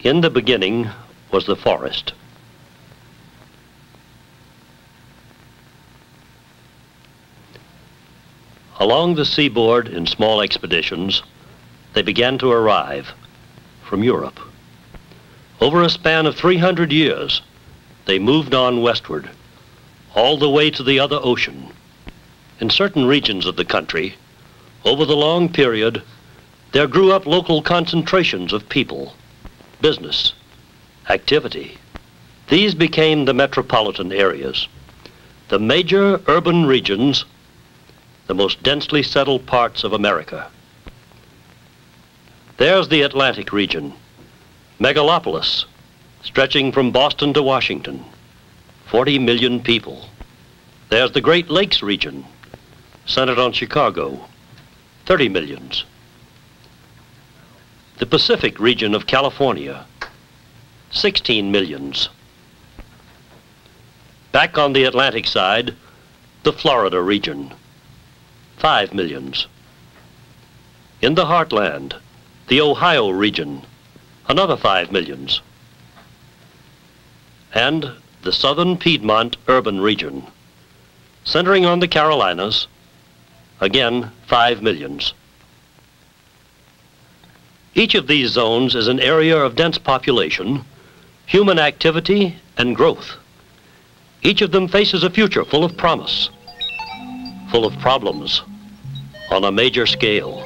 In the beginning was the forest. Along the seaboard in small expeditions, they began to arrive from Europe. Over a span of 300 years, they moved on westward, all the way to the other ocean. In certain regions of the country, over the long period, there grew up local concentrations of people, business, activity. These became the metropolitan areas, the major urban regions, the most densely settled parts of America. There's the Atlantic region, megalopolis, stretching from Boston to Washington, 40 million people. There's the Great Lakes region, centered on Chicago, 30 millions. The Pacific region of California, 16 millions. Back on the Atlantic side, the Florida region, 5 millions. In the heartland, the Ohio region, another 5 millions. And the southern Piedmont urban region, centering on the Carolinas, again 5 millions. Each of these zones is an area of dense population, human activity, and growth. Each of them faces a future full of promise, full of problems, on a major scale.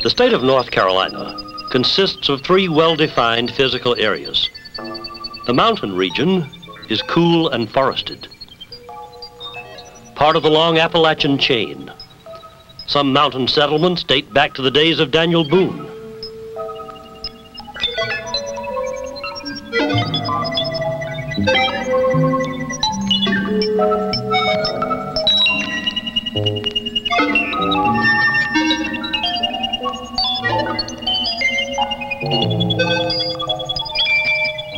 The state of North Carolina consists of 3 well-defined physical areas. The mountain region is cool and forested, part of the long Appalachian chain. Some mountain settlements date back to the days of Daniel Boone.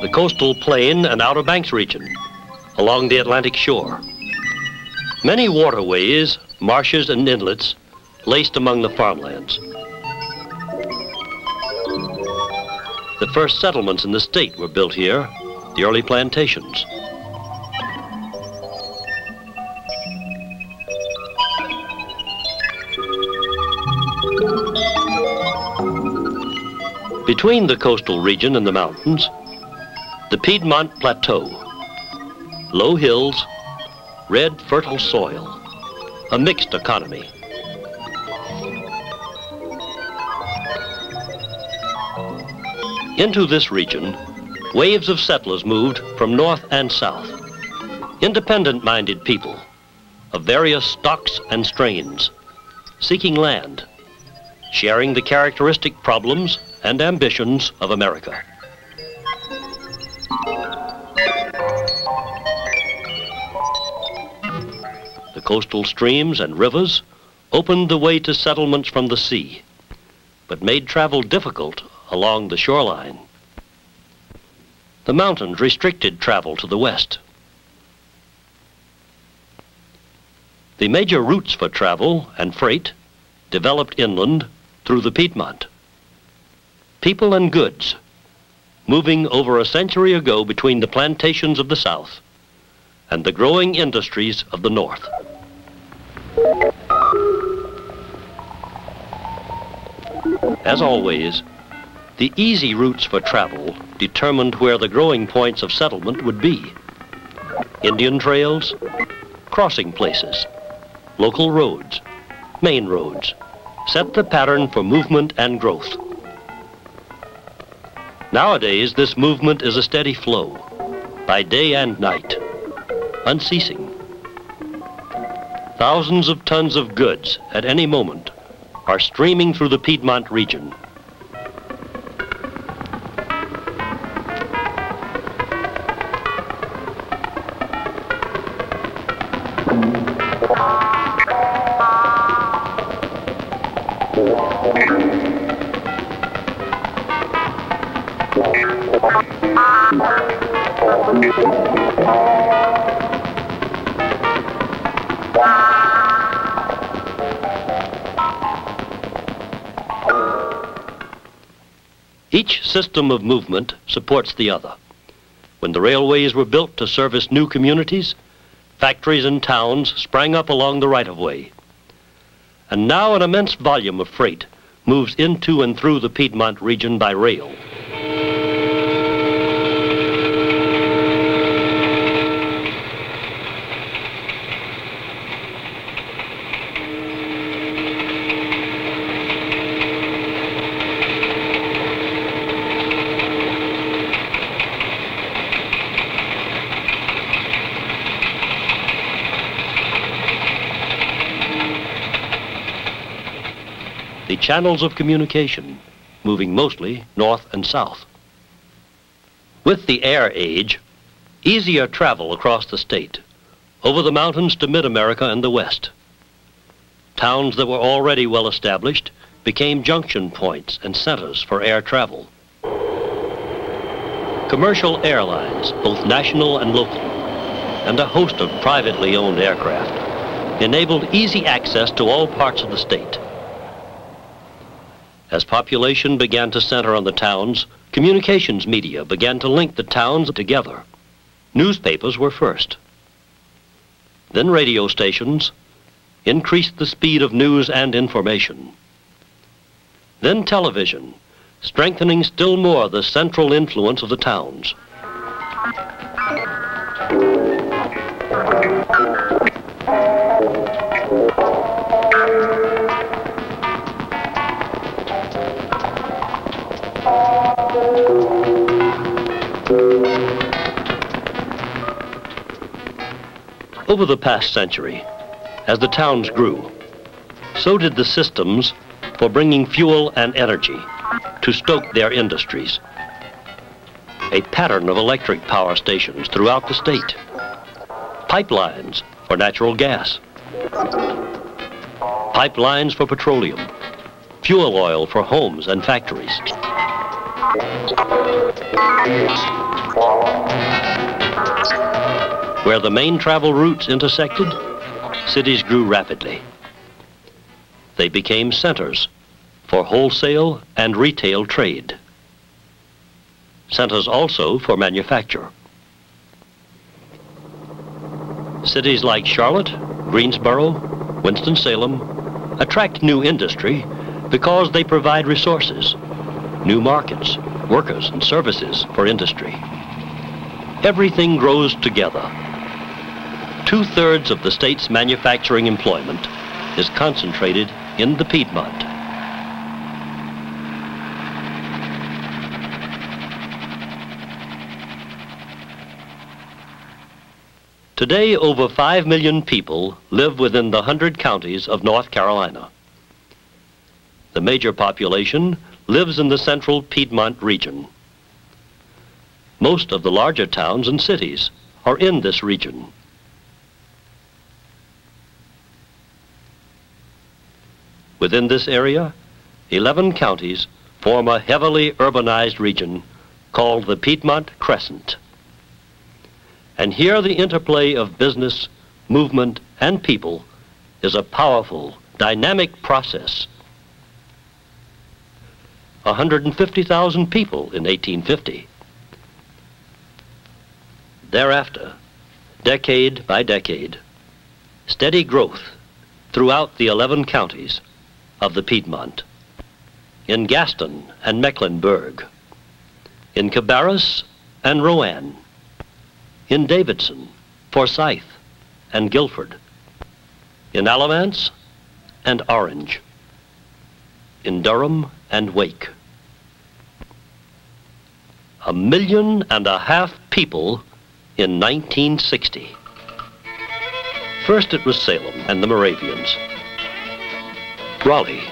The coastal plain and Outer Banks region along the Atlantic shore. Many waterways, marshes, and inlets laced among the farmlands. The first settlements in the state were built here, the early plantations. Between the coastal region and the mountains, the Piedmont Plateau, low hills, red fertile soil, a mixed economy. Into this region, waves of settlers moved from north and south, independent-minded people of various stocks and strains, seeking land, sharing the characteristic problems and ambitions of America. The coastal streams and rivers opened the way to settlements from the sea, but made travel difficult along the shoreline. The mountains restricted travel to the west. The major routes for travel and freight developed inland through the Piedmont. People and goods moving over a century ago between the plantations of the south and the growing industries of the north. As always, the easy routes for travel determined where the growing points of settlement would be. Indian trails, crossing places, local roads, main roads, set the pattern for movement and growth. Nowadays, this movement is a steady flow, by day and night, unceasing. Thousands of tons of goods at any moment are streaming through the Piedmont region. Each system of movement supports the other. When the railways were built to service new communities, factories and towns sprang up along the right-of-way. And now an immense volume of freight moves into and through the Piedmont region by rail. The channels of communication, moving mostly north and south. With the air age, easier travel across the state, over the mountains to mid-America and the west. Towns that were already well established became junction points and centers for air travel. Commercial airlines, both national and local, and a host of privately owned aircraft, enabled easy access to all parts of the state. As population began to center on the towns, communications media began to link the towns together. Newspapers were first. Then radio stations increased the speed of news and information. Then television, strengthening still more the central influence of the towns. Over the past century, as the towns grew, so did the systems for bringing fuel and energy to stoke their industries. A pattern of electric power stations throughout the state. Pipelines for natural gas. Pipelines for petroleum. Fuel oil for homes and factories. Where the main travel routes intersected, cities grew rapidly. They became centers for wholesale and retail trade. Centers also for manufacture. Cities like Charlotte, Greensboro, Winston-Salem attract new industry because they provide resources, new markets, workers and services for industry. Everything grows together. 2/3 of the state's manufacturing employment is concentrated in the Piedmont. Today, over 5 million people live within the 100 counties of North Carolina. The major population lives in the central Piedmont region. Most of the larger towns and cities are in this region. Within this area, 11 counties form a heavily urbanized region called the Piedmont Crescent. And here the interplay of business, movement, and people is a powerful, dynamic process. 150,000 people in 1850. Thereafter, decade by decade, steady growth throughout the 11 counties of the Piedmont, in Gaston and Mecklenburg, in Cabarrus and Rowan, in Davidson, Forsyth, and Guilford, in Alamance and Orange, in Durham and Wake. 1.5 million people in 1960. First it was Salem and the Moravians. Raleigh,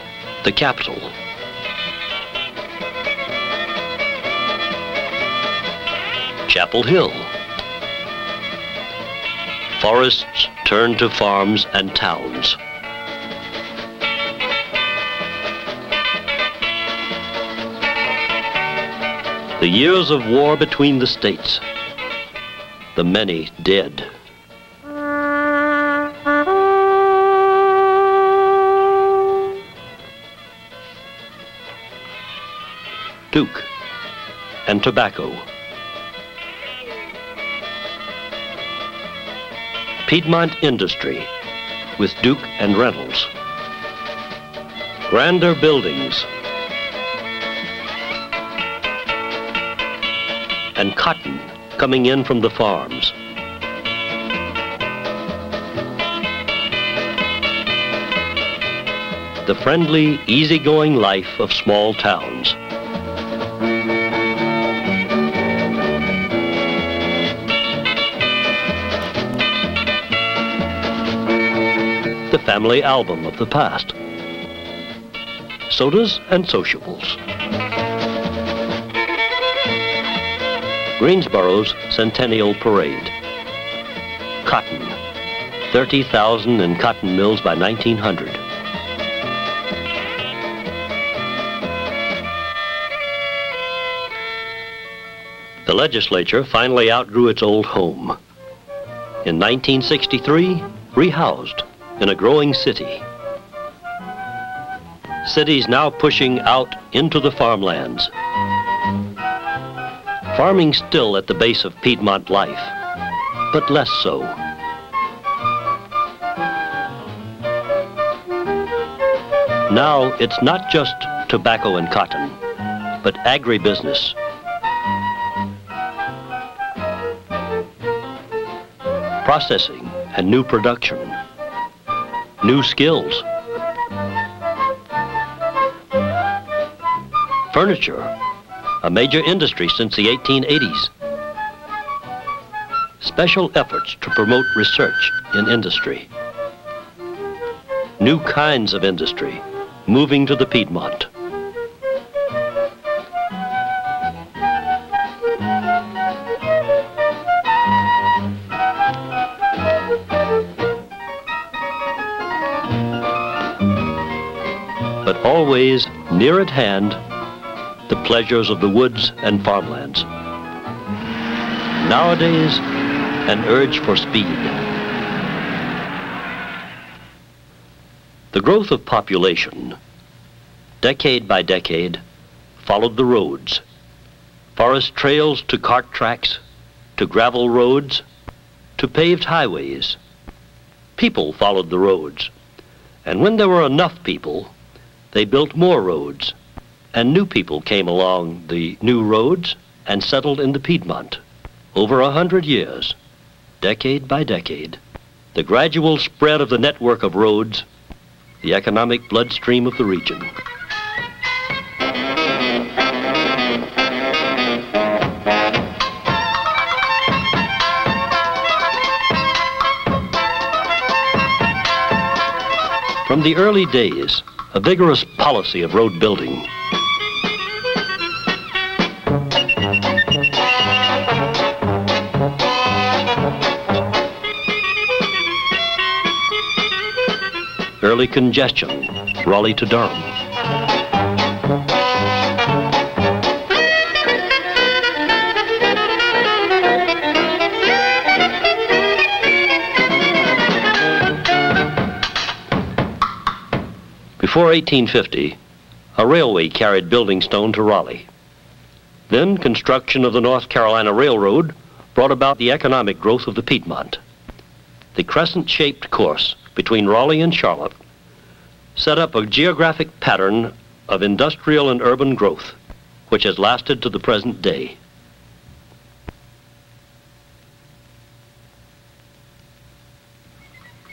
the capital. Chapel Hill. Forests turned to farms and towns. The years of war between the states, the many dead. Duke and tobacco. Piedmont industry with Duke and Reynolds. Grander buildings. And cotton coming in from the farms. The friendly, easygoing life of small towns. The family album of the past. Sodas and sociables. Greensboro's Centennial Parade. Cotton. 30,000 in cotton mills by 1900. The legislature finally outgrew its old home. In 1963, rehoused in a growing city. Cities now pushing out into the farmlands. Farming still at the base of Piedmont life, but less so. Now it's not just tobacco and cotton, but agribusiness. Processing and new production. New skills. Furniture, a major industry since the 1880s. Special efforts to promote research in industry. New kinds of industry moving to the Piedmont. But always near at hand, the pleasures of the woods and farmlands. Nowadays, an urge for speed. The growth of population, decade by decade, followed the roads. Forest trails to cart tracks, to gravel roads, to paved highways. People followed the roads, and when there were enough people, they built more roads, and new people came along the new roads and settled in the Piedmont. Over 100 years, decade by decade, the gradual spread of the network of roads, the economic bloodstream of the region. From the early days, a vigorous policy of road building. Early congestion, Raleigh to Durham. Before 1850, a railway carried building stone to Raleigh. Then construction of the North Carolina Railroad brought about the economic growth of the Piedmont. The crescent-shaped course between Raleigh and Charlotte set up a geographic pattern of industrial and urban growth, which has lasted to the present day.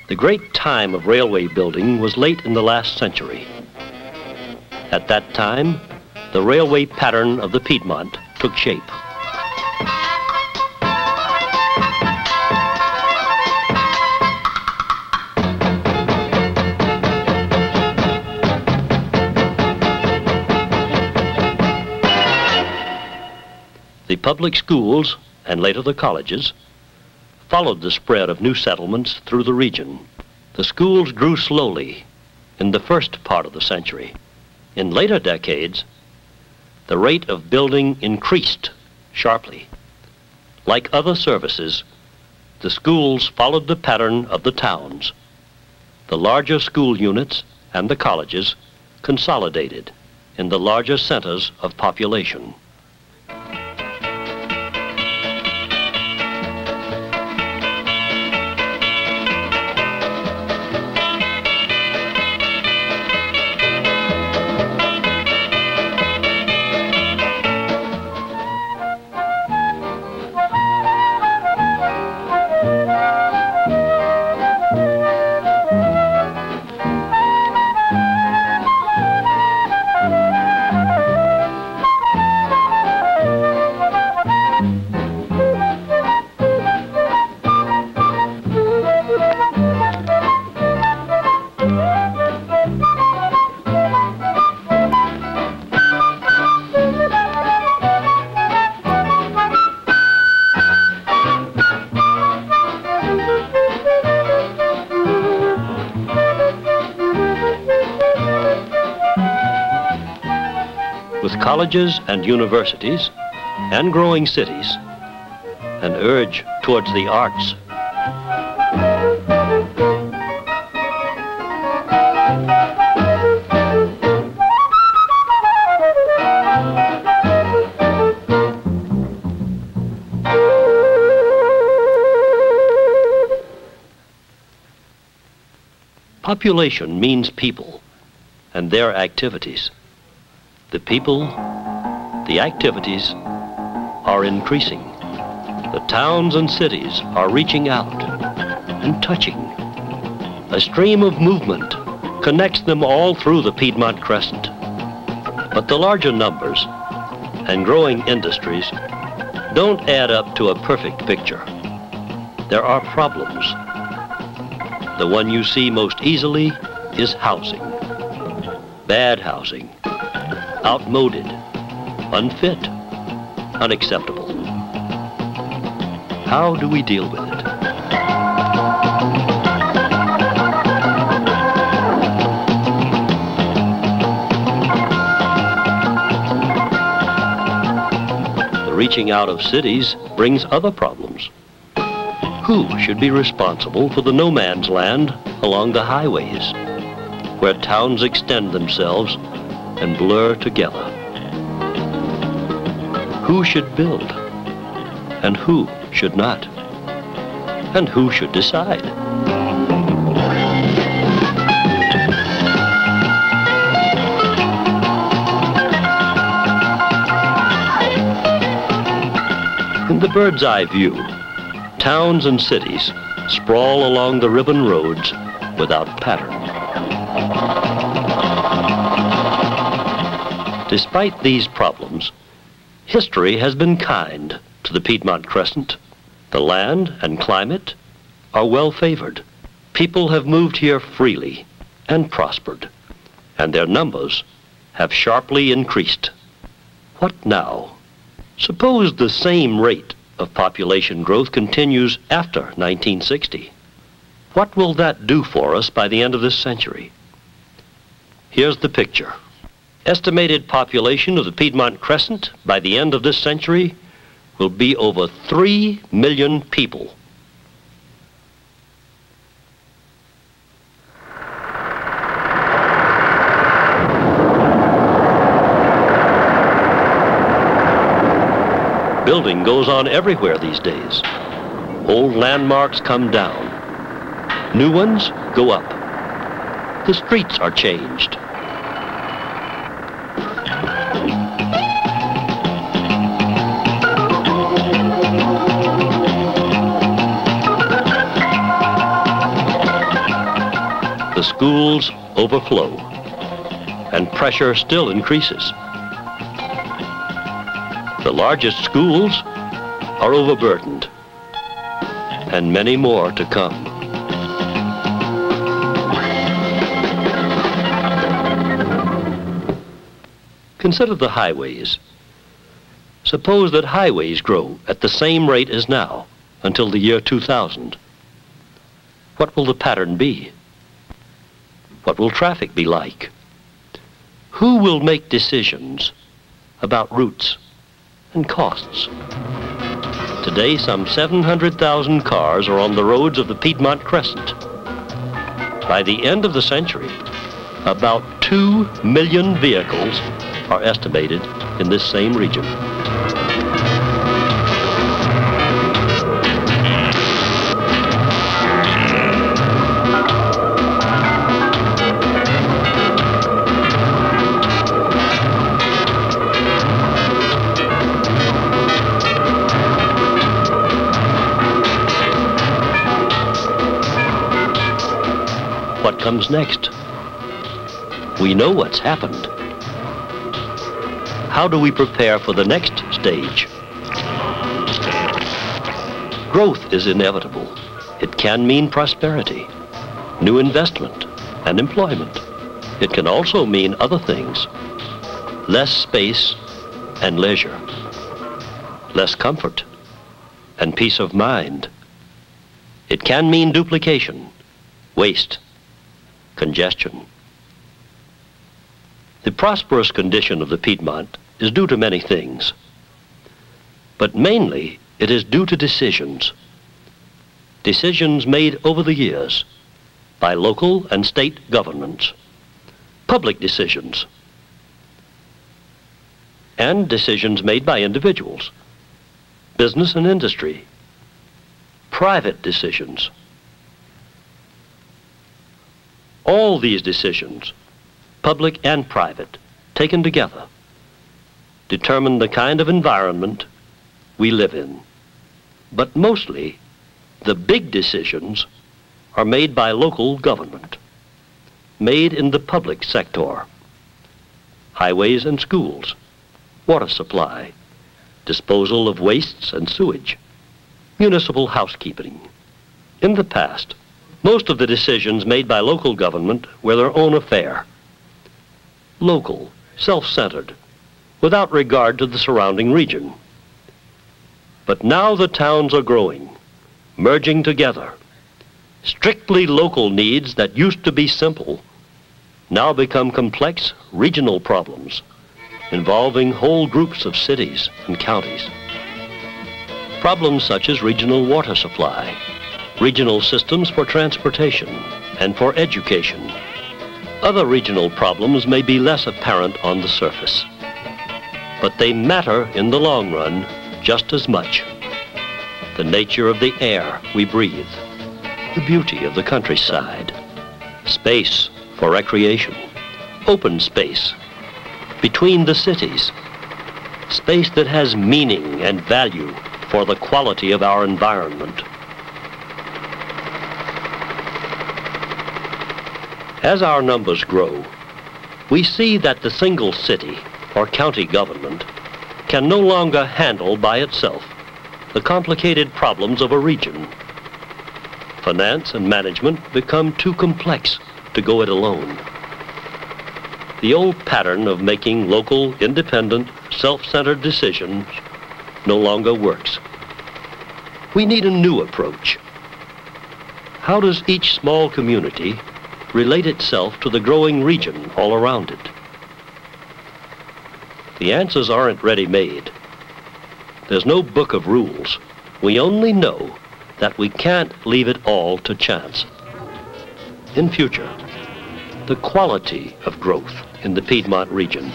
The great time of railway building was late in the last century. At that time, the railway pattern of the Piedmont took shape. The public schools, and later the colleges, followed the spread of new settlements through the region. The schools grew slowly in the first part of the century. In later decades, the rate of building increased sharply. Like other services, the schools followed the pattern of the towns. The larger school units and the colleges consolidated in the larger centers of population. Colleges and universities, and growing cities, an urge towards the arts. Population means people and their activities. The people, the activities are increasing. The towns and cities are reaching out and touching. A stream of movement connects them all through the Piedmont Crescent. But the larger numbers and growing industries don't add up to a perfect picture. There are problems. The one you see most easily is housing. Bad housing. Outmoded, unfit, unacceptable. How do we deal with it? The reaching out of cities brings other problems. Who should be responsible for the no man's land along the highways, where towns extend themselves and blur together? Who should build? And who should not? And who should decide? In the bird's eye view, towns and cities sprawl along the ribbon roads without pattern. Despite these problems, history has been kind to the Piedmont Crescent. The land and climate are well favored. People have moved here freely and prospered, and their numbers have sharply increased. What now? Suppose the same rate of population growth continues after 1960. What will that do for us by the end of this century? Here's the picture. Estimated population of the Piedmont Crescent by the end of this century will be over 3 million people. Building goes on everywhere these days. Old landmarks come down. New ones go up. The streets are changed. The schools overflow, and pressure still increases. The largest schools are overburdened, and many more to come. Consider the highways. Suppose that highways grow at the same rate as now until the year 2000. What will the pattern be? What will traffic be like? Who will make decisions about routes and costs. Today, some 700,000 cars are on the roads of the Piedmont Crescent. By the end of the century, about 2 million vehicles are estimated in this same region. What comes next? We know what's happened. How do we prepare for the next stage? Growth is inevitable. It can mean prosperity, new investment, and employment. It can also mean other things. Less space and leisure. Less comfort and peace of mind. It can mean duplication, waste, congestion. The prosperous condition of the Piedmont is due to many things, but mainly it is due to decisions. Decisions made over the years by local and state governments, public decisions, and decisions made by individuals, business and industry, private decisions. All these decisions, public and private, taken together, determine the kind of environment we live in. But mostly, the big decisions are made by local government, made in the public sector. Highways and schools, water supply, disposal of wastes and sewage, municipal housekeeping. In the past, most of the decisions made by local government were their own affair. Local, self-centered, without regard to the surrounding region. But now the towns are growing, merging together. Strictly local needs that used to be simple now become complex regional problems involving whole groups of cities and counties. Problems such as regional water supply, regional systems for transportation and for education. Other regional problems may be less apparent on the surface, but they matter in the long run just as much. The nature of the air we breathe, the beauty of the countryside, space for recreation, open space between the cities, space that has meaning and value for the quality of our environment. As our numbers grow, we see that the single city or county government can no longer handle by itself the complicated problems of a region. Finance and management become too complex to go it alone. The old pattern of making local, independent, self-centered decisions no longer works. We need a new approach. How does each small community relate itself to the growing region all around it? The answers aren't ready-made. There's no book of rules. We only know that we can't leave it all to chance. In future, the quality of growth in the Piedmont region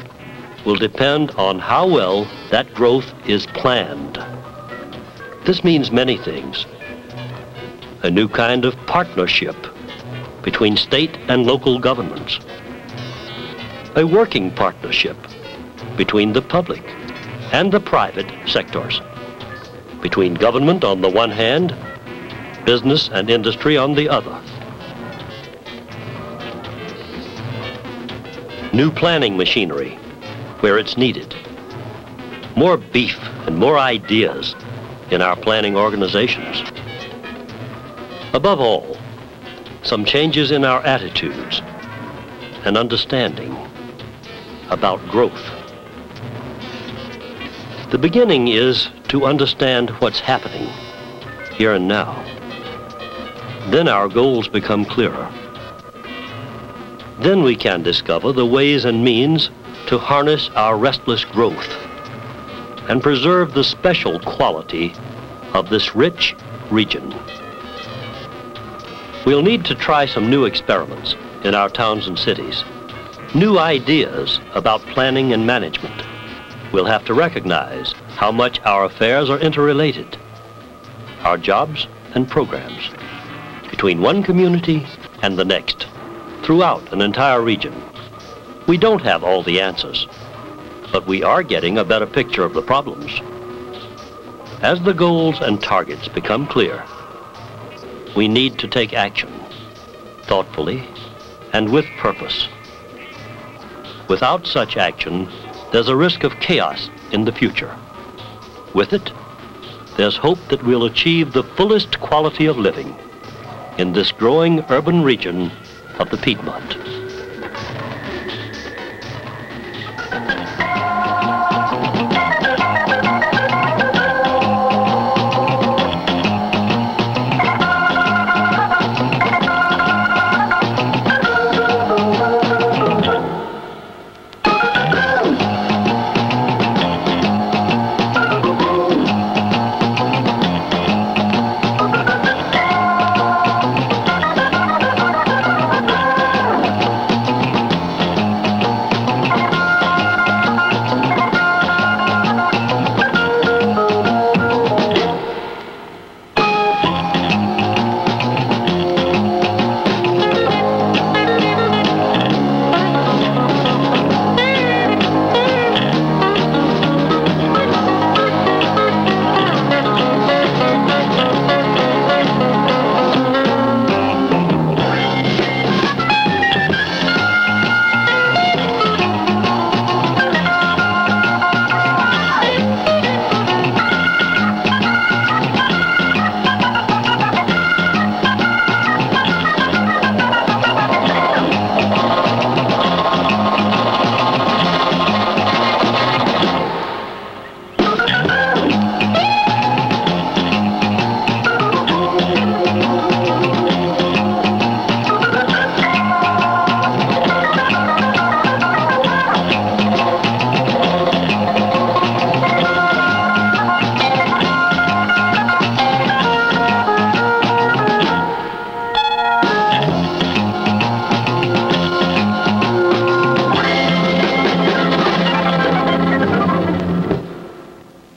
will depend on how well that growth is planned. This means many things. A new kind of partnership between state and local governments. A working partnership between the public and the private sectors. Between government on the one hand, business and industry on the other. New planning machinery where it's needed. More beef and more ideas in our planning organizations. Above all, some changes in our attitudes and understanding about growth. The beginning is to understand what's happening here and now. Then our goals become clearer. Then we can discover the ways and means to harness our restless growth and preserve the special quality of this rich region. We'll need to try some new experiments in our towns and cities, new ideas about planning and management. We'll have to recognize how much our affairs are interrelated, our jobs and programs, between one community and the next, throughout an entire region. We don't have all the answers, but we are getting a better picture of the problems. As the goals and targets become clear, we need to take action, thoughtfully and with purpose. Without such action, there's a risk of chaos in the future. With it, there's hope that we'll achieve the fullest quality of living in this growing urban region of the Piedmont.